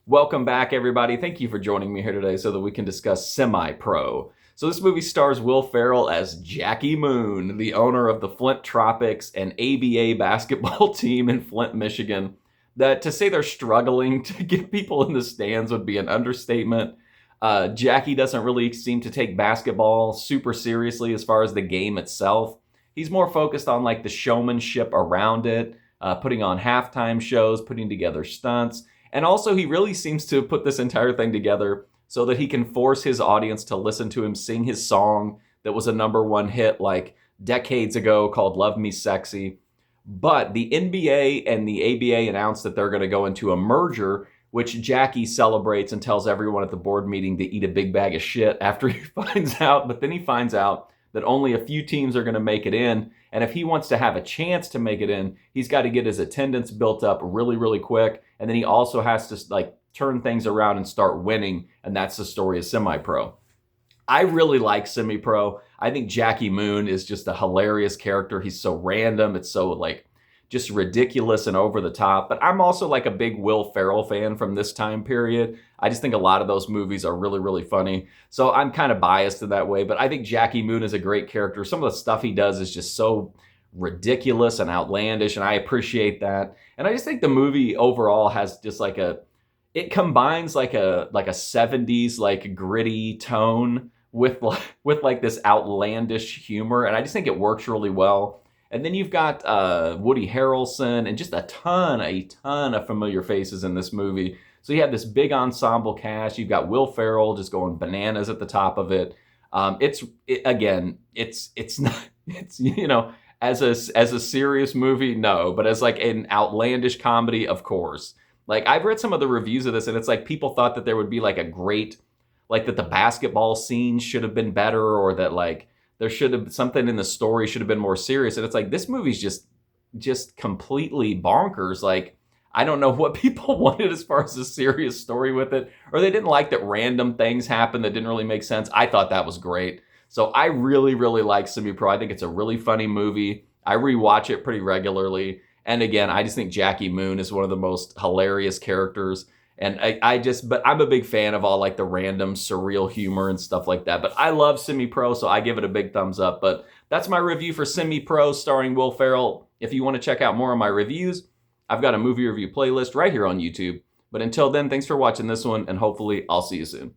Welcome back, everybody. Thank you for joining me here today so that we can discuss Semi-Pro. So this movie stars Will Ferrell as Jackie Moon, the owner of the Flint Tropics, an ABA basketball team in Flint, Michigan. That to say they're struggling to get people in the stands would be an understatement. Jackie doesn't really seem to take basketball super seriously as far as the game itself. He's more focused on like the showmanship around it, putting on halftime shows, putting together stunts. And also, he really seems to put this entire thing together so that he can force his audience to listen to him sing his song that was a #1 hit like decades ago called Love Me Sexy. But the NBA and the ABA announced that they're going to go into a merger, which Jackie celebrates and tells everyone at the board meeting to eat a big bag of shit after he finds out. But then he finds out that only a few teams are going to make it in. And if he wants to have a chance to make it in, he's got to get his attendance built up really, really quick. And then he also has to like turn things around and start winning. And that's the story of Semi-Pro. I really like Semi-Pro. I think Jackie Moon is just a hilarious character. He's so random. It's so like just ridiculous and over the top. But I'm also like a big Will Ferrell fan from this time period. I just think a lot of those movies are really, really funny. So I'm kind of biased in that way. But I think Jackie Moon is a great character. Some of the stuff he does is just so ridiculous and outlandish, and I appreciate that. And I just think the movie overall has just like it combines like a 70s like gritty tone with like this outlandish humor, and I just think it works really well. And then you've got Woody Harrelson and just a ton of familiar faces in this movie. So you have this big ensemble cast. You've got Will Ferrell just going bananas at the top of it. It's not as a serious movie, no, but as like an outlandish comedy, of course. Like I've read some of the reviews of this, and it's like people thought that there would be like a great, like that the basketball scene should have been better, or that like there should have something in the story should have been more serious. And it's like this movie's just completely bonkers. Like I don't know what people wanted as far as a serious story with it, or they didn't like that random things happened that didn't really make sense. I thought that was great. So I really, really like Semi-Pro. I think it's a really funny movie. I rewatch it pretty regularly. And again, I just think Jackie Moon is one of the most hilarious characters. And but I'm a big fan of all like the random surreal humor and stuff like that. But I love Semi-Pro, so I give it a big thumbs up. But that's my review for Semi-Pro starring Will Ferrell. If you want to check out more of my reviews, I've got a movie review playlist right here on YouTube. But until then, thanks for watching this one, and hopefully I'll see you soon.